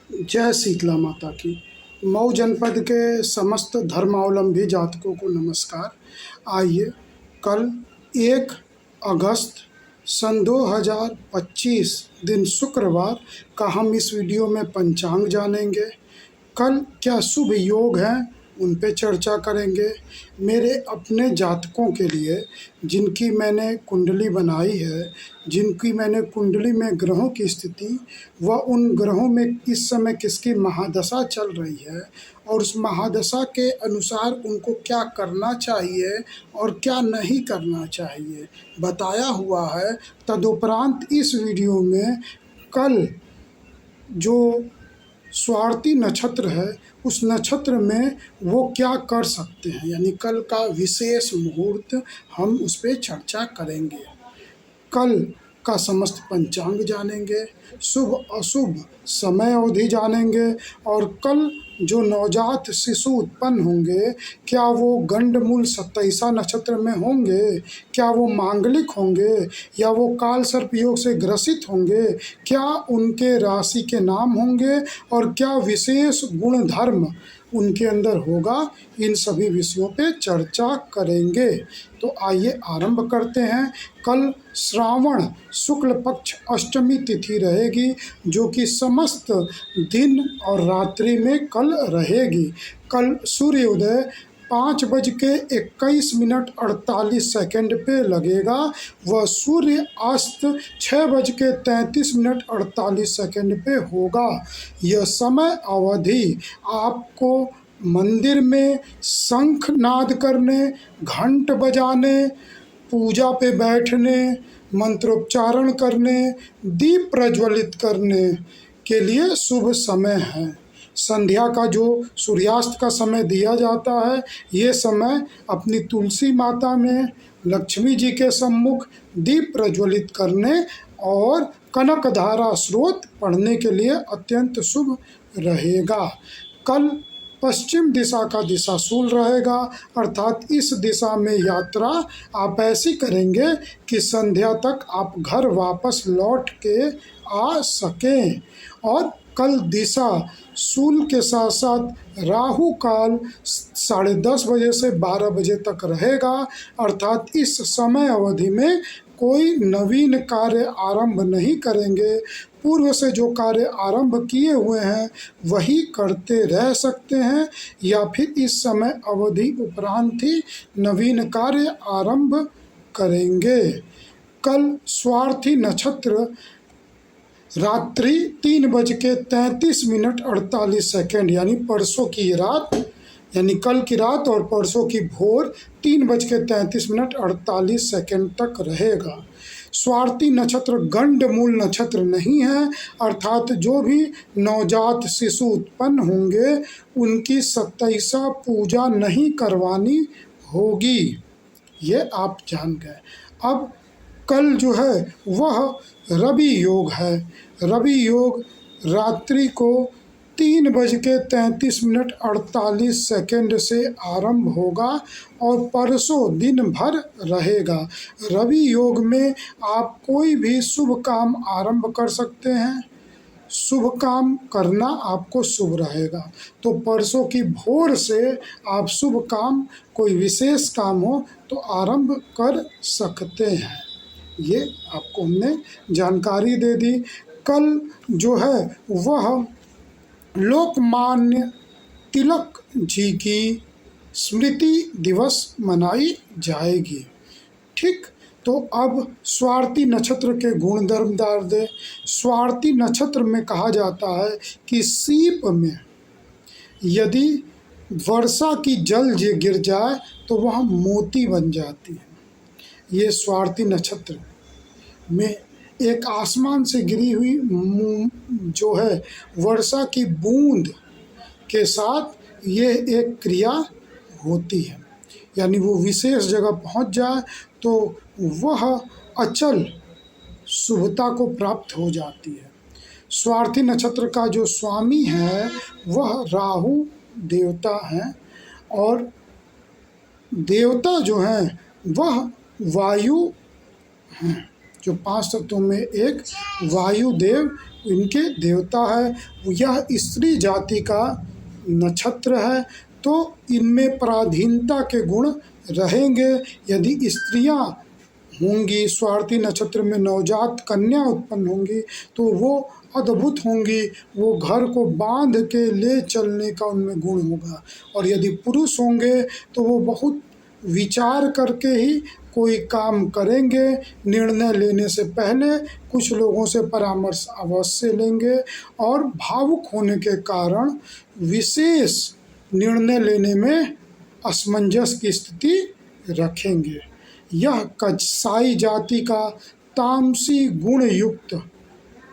जय शीतला माता की। मऊ जनपद के समस्त धर्मावलंबी जातकों को नमस्कार। आइए कल 1 अगस्त सन 2025 दिन शुक्रवार का हम इस वीडियो में पंचांग जानेंगे। कल क्या शुभ योग हैं उन पे चर्चा करेंगे। मेरे अपने जातकों के लिए जिनकी मैंने कुंडली बनाई है, जिनकी मैंने कुंडली में ग्रहों की स्थिति व उन ग्रहों में इस समय किसकी महादशा चल रही है और उस महादशा के अनुसार उनको क्या करना चाहिए और क्या नहीं करना चाहिए बताया हुआ है। तदुपरांत इस वीडियो में कल जो स्वाति नक्षत्र है उस नक्षत्र में वो क्या कर सकते हैं, यानी कल का विशेष मुहूर्त हम उस पर चर्चा करेंगे। कल का समस्त पंचांग जानेंगे, शुभ अशुभ समय अवधि जानेंगे और कल जो नवजात शिशु उत्पन्न होंगे क्या वो गंडमूल 27 नक्षत्र में होंगे, क्या वो मांगलिक होंगे या वो काल सर्प योग से ग्रसित होंगे, क्या उनके राशि के नाम होंगे और क्या विशेष गुण धर्म उनके अंदर होगा, इन सभी विषयों पे चर्चा करेंगे। तो आइए आरंभ करते हैं। कल श्रावण शुक्ल पक्ष अष्टमी तिथि रहेगी जो कि समस्त दिन और रात्रि में कल रहेगी। कल सूर्योदय 5:21 पे लगेगा व सूर्य अस्त 6:33 पे होगा। यह समय अवधि आपको मंदिर में शंख नाद करने, घंट बजाने, पूजा पे बैठने, मंत्रोच्चारण करने, दीप प्रज्वलित करने के लिए शुभ समय है। संध्या का जो सूर्यास्त का समय दिया जाता है, ये समय अपनी तुलसी माता में, लक्ष्मी जी के सम्मुख दीप प्रज्वलित करने और कनकधारा स्रोत पढ़ने के लिए अत्यंत शुभ रहेगा। कल पश्चिम दिशा का दिशाशूल रहेगा, अर्थात इस दिशा में यात्रा आप ऐसी करेंगे कि संध्या तक आप घर वापस लौट के आ सकें। और कल दिशा शूल के साथ साथ राहु काल 10:30 बजे से 12 बजे तक रहेगा, अर्थात इस समय अवधि में कोई नवीन कार्य आरंभ नहीं करेंगे। पूर्व से जो कार्य आरंभ किए हुए हैं वही करते रह सकते हैं या फिर इस समय अवधि उपरांत ही नवीन कार्य आरंभ करेंगे। कल स्वार्थी नक्षत्र रात्रि 3:33 यानी परसों की रात, यानी कल की रात और परसों की भोर 3:33 तक रहेगा। स्वार्थी नक्षत्र गंडमूल नक्षत्र नहीं है, अर्थात जो भी नवजात शिशु उत्पन्न होंगे उनकी 27 पूजा नहीं करवानी होगी, ये आप जान गए। अब कल जो है वह रवि योग है। रवि योग रात्रि को 3:33 से आरंभ होगा और परसों दिन भर रहेगा। रवि योग में आप कोई भी शुभ काम आरंभ कर सकते हैं, शुभ काम करना आपको शुभ रहेगा। तो परसों की भोर से आप शुभ काम, कोई विशेष काम हो तो आरंभ कर सकते हैं। ये आपको हमने जानकारी दे दी। कल जो है वह लोकमान्य तिलक जी की स्मृति दिवस मनाई जाएगी। ठीक, तो अब स्वाति नक्षत्र के गुणधर्म डाल दे। स्वाति नक्षत्र में कहा जाता है कि सीप में यदि वर्षा की जल गिर जाए तो वह मोती बन जाती है। ये स्वाति नक्षत्र में एक आसमान से गिरी हुई जो है वर्षा की बूंद के साथ ये एक क्रिया होती है, यानी वो विशेष जगह पहुंच जाए तो वह अचल शुभता को प्राप्त हो जाती है। स्वार्थी नक्षत्र का जो स्वामी है वह राहु देवता हैं और देवता जो हैं वह वायु हैं। जो 5 तत्वों में एक वायु देव इनके देवता है। यह स्त्री जाति का नक्षत्र है, तो इनमें पराधीनता के गुण रहेंगे। यदि स्त्रियां होंगी, स्वार्थी नक्षत्र में नवजात कन्या उत्पन्न होंगी, तो वो अद्भुत होंगी, वो घर को बांध के ले चलने का उनमें गुण होगा। और यदि पुरुष होंगे तो वो बहुत विचार करके ही कोई काम करेंगे, निर्णय लेने से पहले कुछ लोगों से परामर्श अवश्य लेंगे और भावुक होने के कारण विशेष निर्णय लेने में असमंजस की स्थिति रखेंगे। यह कसाई जाति का तामसी गुण युक्त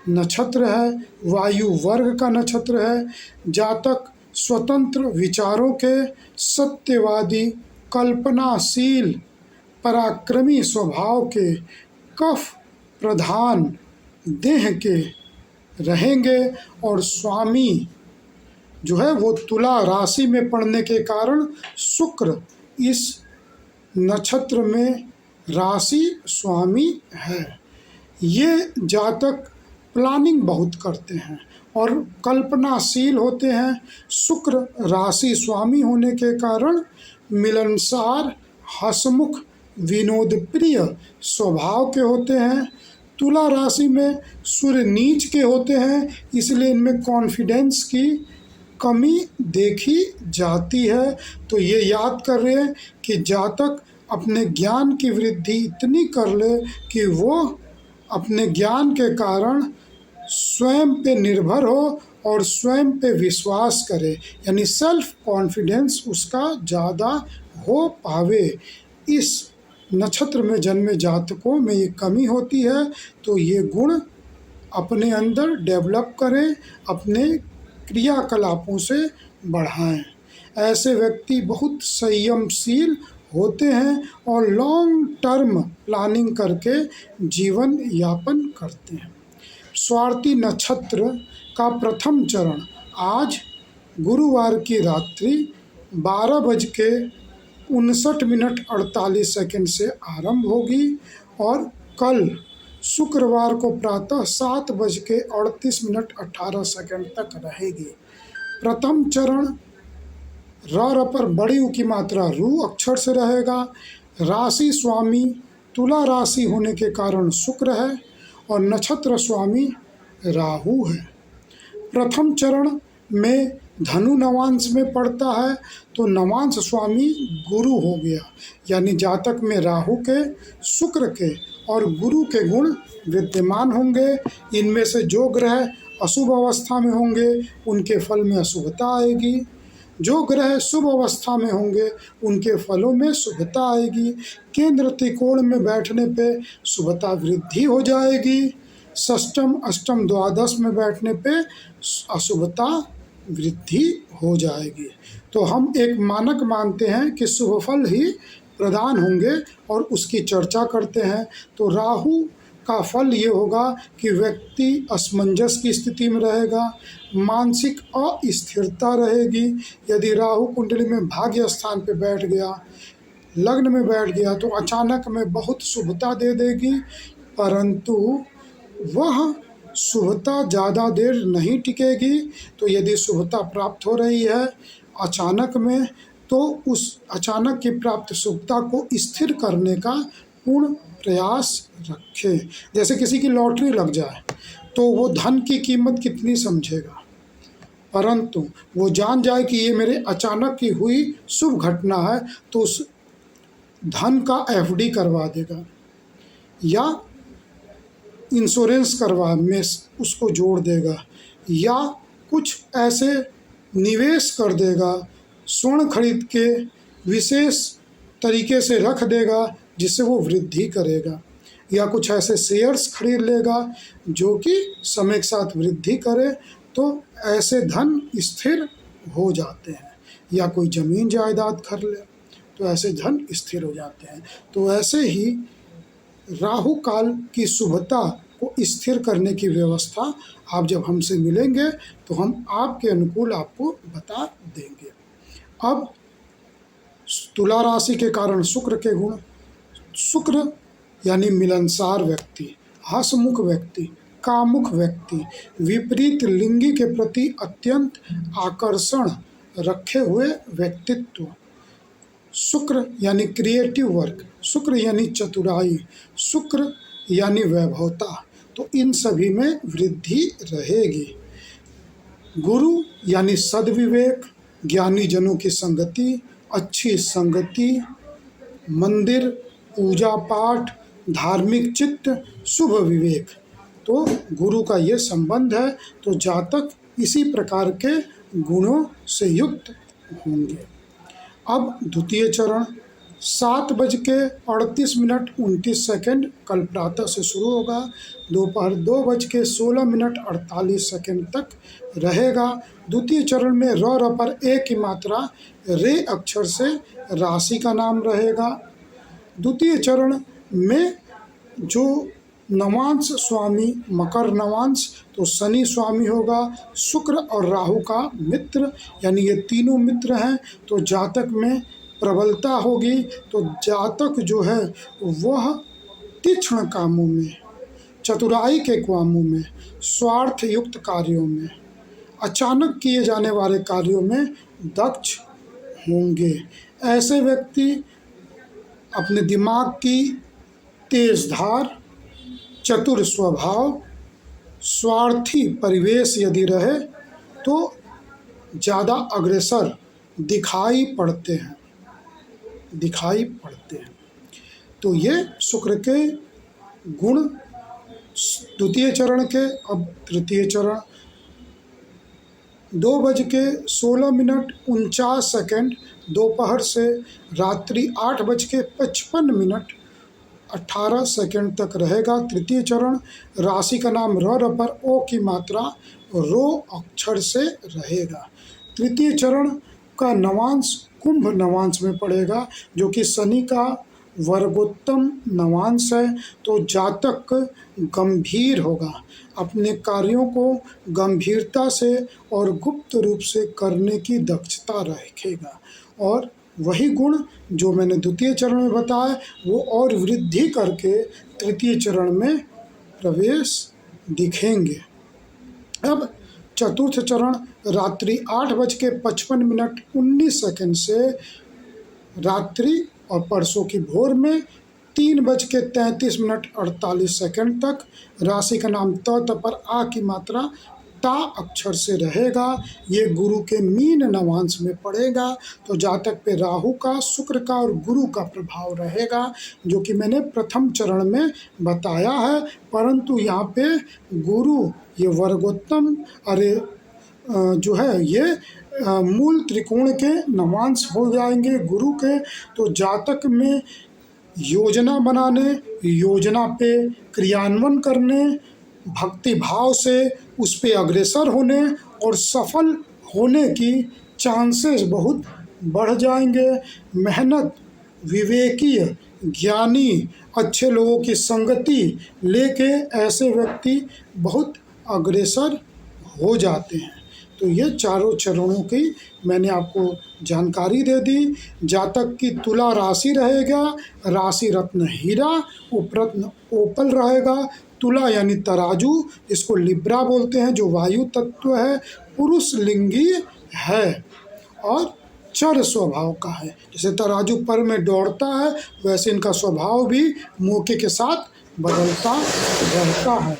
नक्षत्र है, वायु वर्ग का नक्षत्र है। जातक स्वतंत्र विचारों के, सत्यवादी, कल्पनाशील, पराक्रमी स्वभाव के, कफ प्रधान देह के रहेंगे। और स्वामी जो है वो तुला राशि में पड़ने के कारण शुक्र इस नक्षत्र में राशि स्वामी है। ये जातक प्लानिंग बहुत करते हैं और कल्पनाशील होते हैं। शुक्र राशि स्वामी होने के कारण मिलनसार, हंसमुख, विनोद प्रिय स्वभाव के होते हैं। तुला राशि में सूर्य नीच के होते हैं, इसलिए इनमें कॉन्फिडेंस की कमी देखी जाती है। तो ये याद कर रहे हैं कि जातक अपने ज्ञान की वृद्धि इतनी कर ले कि वो अपने ज्ञान के कारण स्वयं पे निर्भर हो और स्वयं पे विश्वास करे, यानी सेल्फ कॉन्फिडेंस उसका ज़्यादा हो पावे। इस नक्षत्र में जन्मे जातकों में ये कमी होती है, तो ये गुण अपने अंदर डेवलप करें, अपने क्रियाकलापों से बढ़ाएं। ऐसे व्यक्ति बहुत संयमशील होते हैं और लॉन्ग टर्म प्लानिंग करके जीवन यापन करते हैं। स्वाति नक्षत्र का प्रथम चरण आज गुरुवार की रात्रि 12:59 से आरंभ होगी और कल शुक्रवार को प्रातः 7:38 तक रहेगी। प्रथम चरण र पर बड़ी उ की मात्रा रू अक्षर से रहेगा। राशि स्वामी तुला राशि होने के कारण शुक्र है और नक्षत्र स्वामी राहु है। प्रथम चरण में धनु नवांश में पड़ता है, तो नवांश स्वामी गुरु हो गया, यानी जातक में राहु के, शुक्र के और गुरु के गुण विद्यमान होंगे। इनमें से जो ग्रह अशुभ अवस्था में होंगे उनके फल में अशुभता आएगी, जो ग्रह शुभ अवस्था में होंगे उनके फलों में शुभता आएगी। केंद्र त्रिकोण में बैठने पे शुभता वृद्धि हो जाएगी, षष्टम अष्टम द्वादश में बैठने पे अशुभता वृद्धि हो जाएगी। तो हम एक मानक मानते हैं कि शुभ फल ही प्रदान होंगे और उसकी चर्चा करते हैं। तो राहु का फल ये होगा कि व्यक्ति असमंजस की स्थिति में रहेगा, मानसिक अस्थिरता रहेगी। यदि राहु कुंडली में भाग्य स्थान पे बैठ गया, लग्न में बैठ गया, तो अचानक में बहुत शुभता दे देगी, परंतु वह शुभता ज़्यादा देर नहीं टिकेगी। तो यदि शुभता प्राप्त हो रही है अचानक में, तो उस अचानक की प्राप्त शुभता को स्थिर करने का पूर्ण प्रयास रखें। जैसे किसी की लॉटरी लग जाए तो वो धन की कीमत कितनी समझेगा, परंतु वो जान जाए कि ये मेरे अचानक की हुई शुभ घटना है, तो उस धन का एफडी करवा देगा या इंश्योरेंस करवा में उसको जोड़ देगा या कुछ ऐसे निवेश कर देगा, स्वर्ण खरीद के विशेष तरीके से रख देगा जिससे वो वृद्धि करेगा, या कुछ ऐसे शेयर्स खरीद लेगा जो कि समय के साथ वृद्धि करे, तो ऐसे धन स्थिर हो जाते हैं। या कोई ज़मीन जायदाद कर ले तो ऐसे धन स्थिर हो जाते हैं। तो ऐसे ही राहु काल की शुभता को स्थिर करने की व्यवस्था आप जब हमसे मिलेंगे तो हम आपके अनुकूल आपको बता देंगे। अब तुला राशि के कारण शुक्र के गुण। शुक्र यानी मिलनसार व्यक्ति, हंसमुख व्यक्ति, कामुक व्यक्ति, विपरीत लिंगी के प्रति अत्यंत आकर्षण रखे हुए व्यक्तित्व, शुक्र यानी क्रिएटिव वर्क, शुक्र यानी चतुराई, शुक्र यानी वैभवता, तो इन सभी में वृद्धि रहेगी। गुरु यानी सद्विवेक, ज्ञानी जनों की संगति, अच्छी संगति, मंदिर, पूजा पाठ, धार्मिक चित्त, शुभ विवेक, तो गुरु का ये संबंध है। तो जातक इसी प्रकार के गुणों से युक्त होंगे। अब द्वितीय चरण 7:38:29 कल प्रातः से शुरू होगा, दोपहर 2:16:48 तक रहेगा। द्वितीय चरण में र पर ए की मात्रा रे अक्षर से राशि का नाम रहेगा। द्वितीय चरण में जो नवांश स्वामी मकर नवांश, तो शनि स्वामी होगा, शुक्र और राहु का मित्र, यानी ये तीनों मित्र हैं। तो जातक में प्रबलता होगी। तो जातक जो है वह तीक्ष्ण कामों में, चतुराई के कामों में, स्वार्थ युक्त कार्यों में, अचानक किए जाने वाले कार्यों में दक्ष होंगे। ऐसे व्यक्ति अपने दिमाग की तेज धार, चतुर स्वभाव, स्वार्थी परिवेश यदि रहे तो ज़्यादा अग्रसर दिखाई पड़ते हैं। तो ये शुक्र के गुण द्वितीय चरण के। अब तृतीय चरण 2:16:49 दोपहर से रात्रि 8:55:18 तक रहेगा। तृतीय चरण राशि का नाम र पर ओ की मात्रा रो अक्षर से रहेगा। तृतीय चरण का नवांश कुंभ नवांश में पड़ेगा, जो कि शनि का वर्गोत्तम नवांश है। तो जातक गंभीर होगा, अपने कार्यों को गंभीरता से और गुप्त रूप से करने की दक्षता रखेगा, और वही गुण जो मैंने द्वितीय चरण में बताया वो और वृद्धि करके तृतीय चरण में प्रवेश दिखेंगे। अब चतुर्थ चरण रात्रि 8:55:19 से रात्रि और परसों की भोर में 3:33:48 तक, राशि का नाम त पर आ की मात्रा ता अक्षर से रहेगा। ये गुरु के मीन नवांश में पड़ेगा। तो जातक पे राहु का, शुक्र का और गुरु का प्रभाव रहेगा, जो कि मैंने प्रथम चरण में बताया है। परंतु यहाँ पे गुरु ये वर्गोत्तम जो है ये मूल त्रिकोण के नवांश हो जाएंगे गुरु के। तो जातक में योजना बनाने, योजना पे क्रियान्वयन करने, भक्ति भाव से उस पे अग्रसर होने और सफल होने की चांसेस बहुत बढ़ जाएंगे। मेहनत, विवेकीय, ज्ञानी, अच्छे लोगों की संगति लेके ऐसे व्यक्ति बहुत अग्रसर हो जाते हैं। तो ये चारों चरणों की मैंने आपको जानकारी दे दी। जातक की तुला राशि रहेगा, राशि रत्न हीरा, उपरत्न ओपल रहेगा। तुला यानी तराजू, इसको लिब्रा बोलते हैं, जो वायु तत्व है, पुरुष लिंगी है और चर स्वभाव का है। जैसे तराजू पर में दौड़ता है, वैसे इनका स्वभाव भी मौके के साथ बदलता रहता है।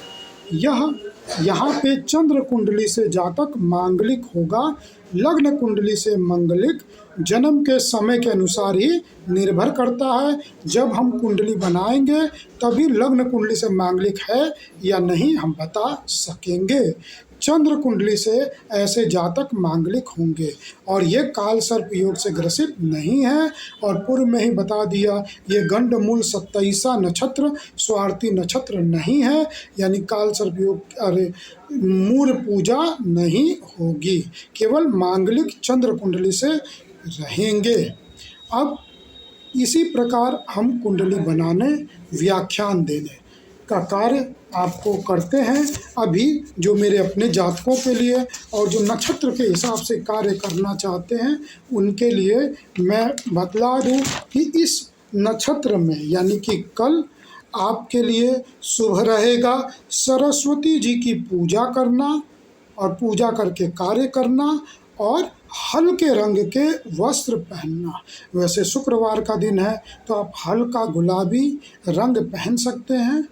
यहाँ पे चंद्र कुंडली से जातक मांगलिक होगा, लग्न कुंडली से मंगलिक, जन्म के समय के अनुसार ही निर्भर करता है। जब हम कुंडली बनाएंगे तभी लग्न कुंडली से मांगलिक है या नहीं हम बता सकेंगे। चंद्र कुंडली से ऐसे जातक मांगलिक होंगे और ये काल सर्प योग से ग्रसित नहीं है। और पूर्व में ही बता दिया, ये गंडमूल 27 नक्षत्र स्वार्थी नक्षत्र नहीं है, यानी काल सर्प योग मूल पूजा नहीं होगी, केवल मांगलिक चंद्र कुंडली से रहेंगे। अब इसी प्रकार हम कुंडली बनाने, व्याख्यान देने का कार्य आपको करते हैं। अभी जो मेरे अपने जातकों के लिए और जो नक्षत्र के हिसाब से कार्य करना चाहते हैं उनके लिए मैं बतला दूं कि इस नक्षत्र में, यानी कि कल आपके लिए शुभ रहेगा। सरस्वती जी की पूजा करना और पूजा करके कार्य करना और हल्के रंग के वस्त्र पहनना। वैसे शुक्रवार का दिन है तो आप हल्का गुलाबी रंग पहन सकते हैं।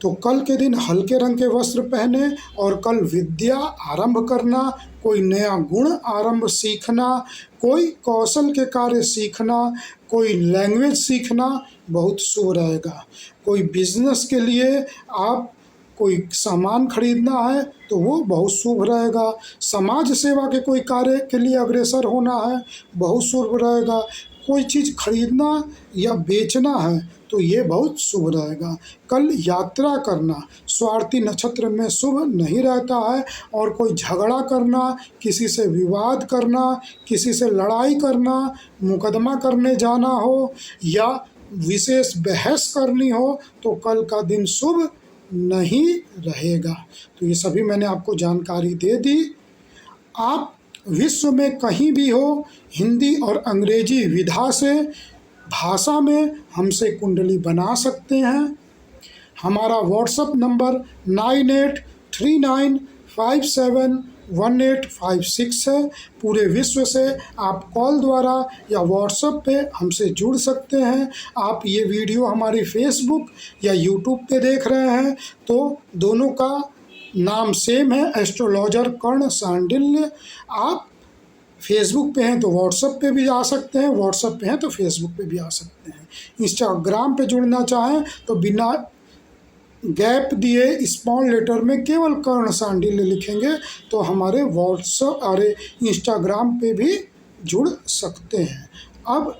तो कल के दिन हल्के रंग के वस्त्र पहने और कल विद्या आरंभ करना, कोई नया गुण आरंभ सीखना, कोई कौशल के कार्य सीखना, कोई लैंग्वेज सीखना बहुत शुभ रहेगा। कोई बिजनेस के लिए आप कोई सामान खरीदना है तो वो बहुत शुभ रहेगा। समाज सेवा के कोई कार्य के लिए अग्रसर होना है, बहुत शुभ रहेगा। कोई चीज़ खरीदना या बेचना है तो ये बहुत शुभ रहेगा। कल यात्रा करना स्वाति नक्षत्र में शुभ नहीं रहता है, और कोई झगड़ा करना, किसी से विवाद करना, किसी से लड़ाई करना, मुकदमा करने जाना हो या विशेष बहस करनी हो तो कल का दिन शुभ नहीं रहेगा। तो ये सभी मैंने आपको जानकारी दे दी। आप विश्व में कहीं भी हो, हिंदी और अंग्रेजी विधा से भाषा में हमसे कुंडली बना सकते हैं। हमारा व्हाट्सएप नंबर 9839571856 है। पूरे विश्व से आप कॉल द्वारा या व्हाट्सएप पे हमसे जुड़ सकते हैं। आप ये वीडियो हमारी फेसबुक या यूट्यूब पे देख रहे हैं तो दोनों का नाम सेम है, एस्ट्रोलॉजर कर्ण सांडिल्य। आप फेसबुक पे हैं तो व्हाट्सएप पे भी आ सकते हैं, व्हाट्सएप पे हैं तो फेसबुक पे भी आ सकते हैं। इंस्टाग्राम पे जुड़ना चाहें तो बिना गैप दिए स्मॉल लेटर में केवल कर्ण सांडिल्य लिखेंगे तो हमारे व्हाट्सएप और इंस्टाग्राम पे भी जुड़ सकते हैं। अब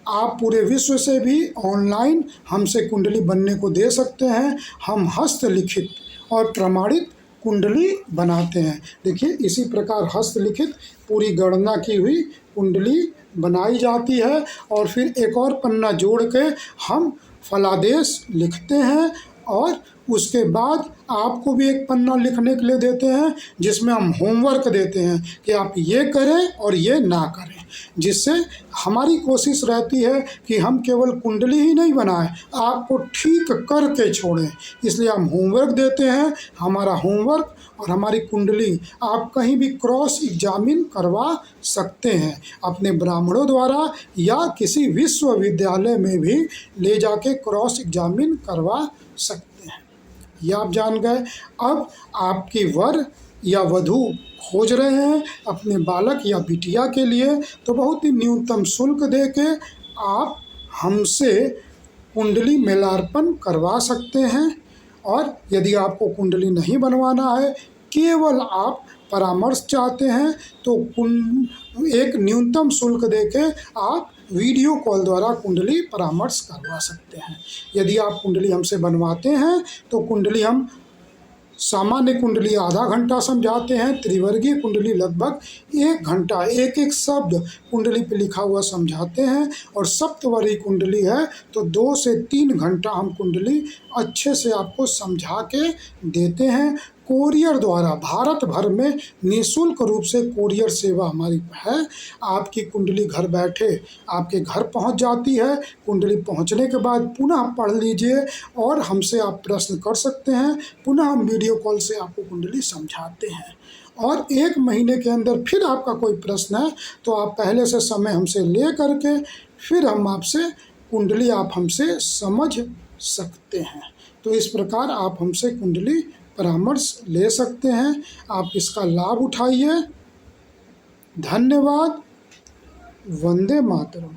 आप पूरे विश्व से भी ऑनलाइन हमसे कुंडली बनने को दे सकते हैं। हम हस्तलिखित और प्रमाणित कुंडली बनाते हैं। देखिए इसी प्रकार हस्तलिखित पूरी गणना की हुई कुंडली बनाई जाती है और फिर एक और पन्ना जोड़ के हम फलादेश लिखते हैं और उसके बाद आपको भी एक पन्ना लिखने के लिए देते हैं जिसमें हम होमवर्क देते हैं कि आप ये करें और ये ना करें, जिससे हमारी कोशिश रहती है कि हम केवल कुंडली ही नहीं बनाएं, आपको ठीक करके छोड़ें। इसलिए हम होमवर्क देते हैं। हमारा होमवर्क और हमारी कुंडली आप कहीं भी क्रॉस एग्जामिन करवा सकते हैं, अपने ब्राह्मणों द्वारा या किसी विश्वविद्यालय में भी ले जाके क्रॉस एग्जामिन करवा सकते हैं। ये आप जान गए। अब आपकी वर या वधू खोज रहे हैं अपने बालक या बिटिया के लिए तो बहुत ही न्यूनतम शुल्क दे के आप हमसे कुंडली मेलार्पण करवा सकते हैं। और यदि आपको कुंडली नहीं बनवाना है, केवल आप परामर्श चाहते हैं तो एक न्यूनतम शुल्क दे के आप वीडियो कॉल द्वारा कुंडली परामर्श करवा सकते हैं। यदि आप कुंडली हमसे बनवाते हैं तो कुंडली हम सामान्य कुंडली आधा घंटा समझाते हैं, त्रिवर्गीय कुंडली लगभग 1 घंटा एक एक शब्द कुंडली पे लिखा हुआ समझाते हैं, और सप्तवर्गीय कुंडली है तो 2 से 3 घंटा हम कुंडली अच्छे से आपको समझा के देते हैं। कोरियर द्वारा भारत भर में निःशुल्क रूप से कोरियर सेवा हमारी है। आपकी कुंडली घर बैठे आपके घर पहुंच जाती है। कुंडली पहुंचने के बाद पुनः पढ़ लीजिए और हमसे आप प्रश्न कर सकते हैं। पुनः हम वीडियो कॉल से आपको कुंडली समझाते हैं। और 1 महीने के अंदर फिर आपका कोई प्रश्न है तो आप पहले से समय हमसे ले करके फिर हम आपसे कुंडली आप हमसे समझ सकते हैं। तो इस प्रकार आप हमसे कुंडली परामर्श ले सकते हैं। आप इसका लाभ उठाइए। धन्यवाद। वंदे मातरम।